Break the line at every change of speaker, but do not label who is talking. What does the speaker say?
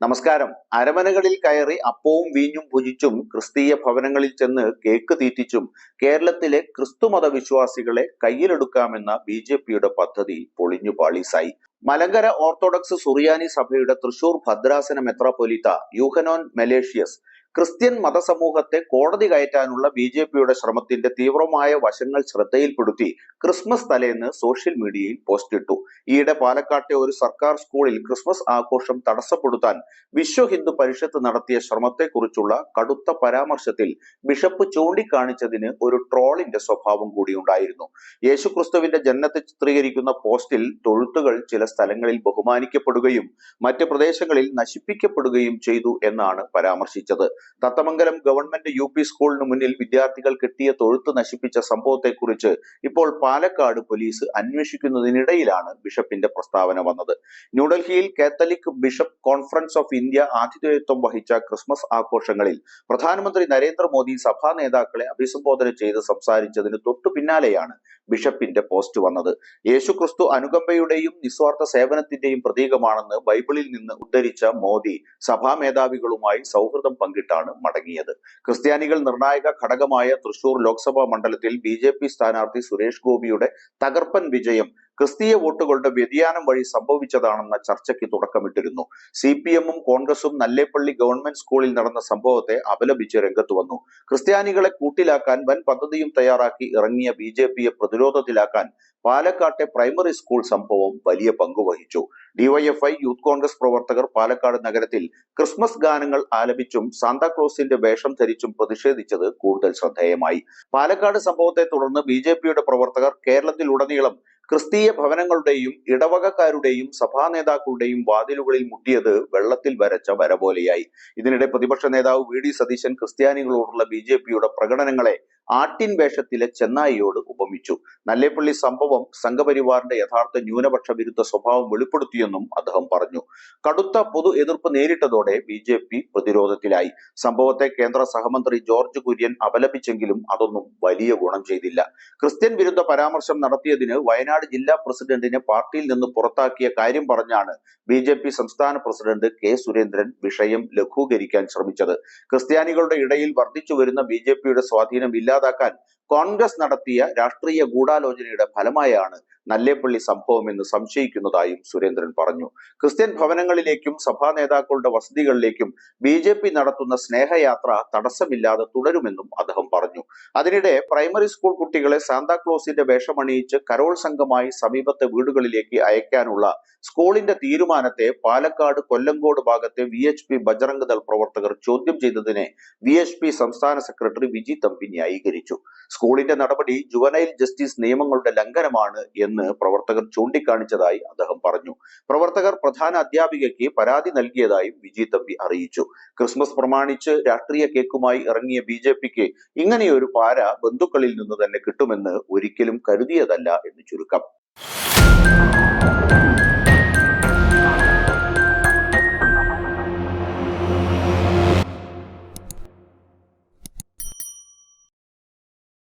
നമസ്കാരം. അരമനകളിൽ കയറി അപ്പവും വീഞ്ഞും ഭുജിച്ചും ക്രിസ്തീയ ഭവനങ്ങളിൽ ചെന്ന് കേക്ക് തീറ്റിച്ചും കേരളത്തിലെ ക്രിസ്തുമത വിശ്വാസികളെ കയ്യിലെടുക്കാമെന്ന ബി.ജെ.പിയുടെ പദ്ധതി പൊളിഞ്ഞു പാളീസായി. മലങ്കര ഓർത്തഡോക്സ് സുറിയാനി സഭയുടെ തൃശൂർ ഭദ്രാസന മെത്രാപ്പൊലീത്ത യൂഹനോൻ മെലേഷ്യസ് ക്രിസ്ത്യൻ മതസമൂഹത്തെ കോടതി കയറ്റാനുള്ള ബി.ജെ.പിയുടെ ശ്രമത്തിന്റെ തീവ്രമായ വശങ്ങൾ ശ്രദ്ധയിൽപ്പെടുത്തി ക്രിസ്മസ് തലേന്ന് സോഷ്യൽ മീഡിയയിൽ പോസ്റ്റിട്ടു. ഈയിടെ പാലക്കാട്ടെ ഒരു സർക്കാർ സ്കൂളിൽ ക്രിസ്മസ് ആഘോഷം തടസ്സപ്പെടുത്താൻ വിശ്വ ഹിന്ദു പരിഷത്ത് നടത്തിയ ശ്രമത്തെക്കുറിച്ചുള്ള കടുത്ത പരാമർശത്തിൽ ബിഷപ്പ് ചൂണ്ടിക്കാണിച്ചതിന് ഒരു ട്രോളിന്റെ സ്വഭാവം കൂടി ഉണ്ടായിരുന്നു. യേശുക്രിസ്തുവിന്റെ ജനനത്തെ ചിത്രീകരിക്കുന്ന പോസ്റ്റിൽ തൊഴുത്തുകൾ ചില സ്ഥലങ്ങളിൽ ബഹുമാനിക്കപ്പെടുകയും മറ്റ് പ്രദേശങ്ങളിൽ നശിപ്പിക്കപ്പെടുകയും ചെയ്തു എന്നാണ് പരാമർശിച്ചത്. തത്തമംഗലം ഗവൺമെന്റ് യു പി സ്കൂളിന് മുന്നിൽ വിദ്യാർത്ഥികൾ കെട്ടിയ തൊഴുത്ത് നശിപ്പിച്ച സംഭവത്തെക്കുറിച്ച് ഇപ്പോൾ പാലക്കാട് പോലീസ് അന്വേഷിക്കുന്നതിനിടയിലാണ് ബിഷപ്പിന്റെ പ്രസ്താവന വന്നത്. ന്യൂഡൽഹിയിൽ Catholic bishop conference of India ആതിഥേയത്വം വഹിച്ച ക്രിസ്മസ് ആഘോഷങ്ങളിൽ പ്രധാനമന്ത്രി നരേന്ദ്രമോദി സഭാ നേതാക്കളെ അഭിസംബോധന ചെയ്ത് സംസാരിച്ചതിന് തൊട്ടു പിന്നാലെയാണ് ബിഷപ്പിന്റെ പോസ്റ്റ് വന്നത്. യേശുക്രിസ്തു അനുകമ്പയുടെയും നിസ്വാർത്ഥ സേവനത്തിന്റെയും പ്രതീകമാണെന്ന് ബൈബിളിൽ നിന്ന് ഉദ്ധരിച്ച മോദി സഭാ മേധാവികളുമായി സൗഹൃദം പങ്കിട്ടാണ് മടങ്ങിയത്. ക്രിസ്ത്യാനികൾ നിർണായക ഘടകമായ തൃശൂർ ലോക്സഭാ മണ്ഡലത്തിൽ ബി.ജെ.പി സ്ഥാനാർത്ഥി സുരേഷ് ഗോപിയുടെ തകർപ്പൻ വിജയം ക്രിസ്തീയ വോട്ടുകളുടെ വ്യതിയാനം വഴി സംഭവിച്ചതാണെന്ന ചർച്ചയ്ക്ക് തുടക്കമിട്ടിരുന്നു. CPM-ഉം കോൺഗ്രസും നല്ലേപ്പള്ളി ഗവൺമെന്റ് സ്കൂളിൽ നടന്ന സംഭവത്തെ അപലപിച്ച് രംഗത്ത് വന്നു. ക്രിസ്ത്യാനികളെ കൂട്ടിലാക്കാൻ വൻ പദ്ധതിയും തയ്യാറാക്കി ഇറങ്ങിയ ബി.ജെ.പിയെ പ്രതിരോധത്തിലാക്കാൻ പാലക്കാട്ടെ പ്രൈമറി സ്കൂൾ സംഭവം വലിയ പങ്കുവഹിച്ചു. DYFI യൂത്ത് കോൺഗ്രസ് പ്രവർത്തകർ പാലക്കാട് നഗരത്തിൽ ക്രിസ്മസ് ഗാനങ്ങൾ ആലപിച്ചും സാന്താക്ലോസിന്റെ വേഷം ധരിച്ചും പ്രതിഷേധിച്ചത് കൂടുതൽ ശ്രദ്ധേയമായി. പാലക്കാട് സംഭവത്തെ തുടർന്ന് ബി.ജെ.പിയുടെ പ്രവർത്തകർ കേരളത്തിലുടനീളം ക്രിസ്തീയ ഭവനങ്ങളുടെയും ഇടവകക്കാരുടെയും സഭാ നേതാക്കളുടെയും വാതിലുകളിൽ മുട്ടിയത് വെള്ളത്തിൽ വരച്ച വര പോലെയായി. ഇതിനിടെ പ്രതിപക്ഷ നേതാവ് VD സതീശൻ ക്രിസ്ത്യാനികളോടുള്ള ബി.ജെ.പിയുടെ പ്രകടനങ്ങളെ ആട്ടിൻ വേഷത്തിലെ ചെന്നായിയോട് ഉപമിച്ചു. നല്ലേപ്പള്ളി സംഭവം സംഘപരിവാറിന്റെ യഥാർത്ഥ ന്യൂനപക്ഷ വിരുദ്ധ സ്വഭാവം വെളിപ്പെടുത്തിയെന്നും അദ്ദേഹം പറഞ്ഞു. കടുത്ത പൊതു എതിർപ്പ് നേരിട്ടതോടെ ബി.ജെ.പി പ്രതിരോധത്തിലായി. സംഭവത്തെ കേന്ദ്ര സഹമന്ത്രി ജോർജ് കുര്യൻ അപലപിച്ചെങ്കിലും അതൊന്നും വലിയ ഗുണം ചെയ്തില്ല. ക്രിസ്ത്യൻ വിരുദ്ധ പരാമർശം നടത്തിയതിന് വയനാട് ജില്ലാ പ്രസിഡന്റിനെ പാർട്ടിയിൽ നിന്ന് പുറത്താക്കിയ കാര്യം പറഞ്ഞാണ് ബി.ജെ.പി സംസ്ഥാന പ്രസിഡന്റ് K. സുരേന്ദ്രൻ വിഷയം ലഘൂകരിക്കാൻ ശ്രമിച്ചത്. ക്രിസ്ത്യാനികളുടെ ഇടയിൽ വർദ്ധിച്ചു വരുന്ന ബി.ജെ.പിയുടെ സ്വാധീനം ഇല്ലാതാക്കാൻ കോൺഗ്രസ് നടത്തിയ രാഷ്ട്രീയ ഗൂഢാലോചനയുടെ ഫലമായാണ് നല്ലേപ്പള്ളി സംഭവമെന്ന് സംശയിക്കുന്നതായും സുരേന്ദ്രൻ പറഞ്ഞു. ക്രിസ്ത്യൻ ഭവനങ്ങളിലേക്കും സഭാ നേതാക്കളുടെ വസതികളിലേക്കും ബി.ജെ.പി നടത്തുന്ന സ്നേഹയാത്ര തടസ്സമില്ലാതെ തുടരുമെന്നും അദ്ദേഹം പറഞ്ഞു. അതിനിടെ പ്രൈമറി സ്കൂൾ കുട്ടികളെ സാന്താക്ലോസിന്റെ വേഷമണിയിച്ച് കരോൾ സംഘമായി സമീപത്തെ വീടുകളിലേക്ക് അയക്കാനുള്ള സ്കൂളിന്റെ തീരുമാനത്തെ പാലക്കാട് കൊല്ലങ്കോട് ഭാഗത്തെ VHP ബജറംഗ് ദൾ പ്രവർത്തകർ ചോദ്യം ചെയ്തതിനെ VHP സംസ്ഥാന സെക്രട്ടറി വിജി തമ്പി ന്യായീകരിച്ചു. സ്കൂളിന്റെ നടപടി ജുവനൈൽ ജസ്റ്റിസ് നിയമങ്ങളുടെ ലംഘനമാണ് എന്ന് പ്രവർത്തകർ ചൂണ്ടിക്കാണിച്ചതായി അദ്ദേഹം പറഞ്ഞു. പ്രവർത്തകർ പ്രധാന അധ്യാപികയ്ക്ക് പരാതി നൽകിയതായും വിജി തമ്പി അറിയിച്ചു. ക്രിസ്മസ് പ്രമാണിച്ച് രാഷ്ട്രീയ കേക്കുമായി ഇറങ്ങിയ ബി.ജെ.പിക്ക് ഇങ്ങനെയൊരു പാര ബന്ധുക്കളിൽ നിന്ന് തന്നെ കിട്ടുമെന്ന് ഒരിക്കലും കരുതിയതല്ല എന്ന് ചുരുക്കം.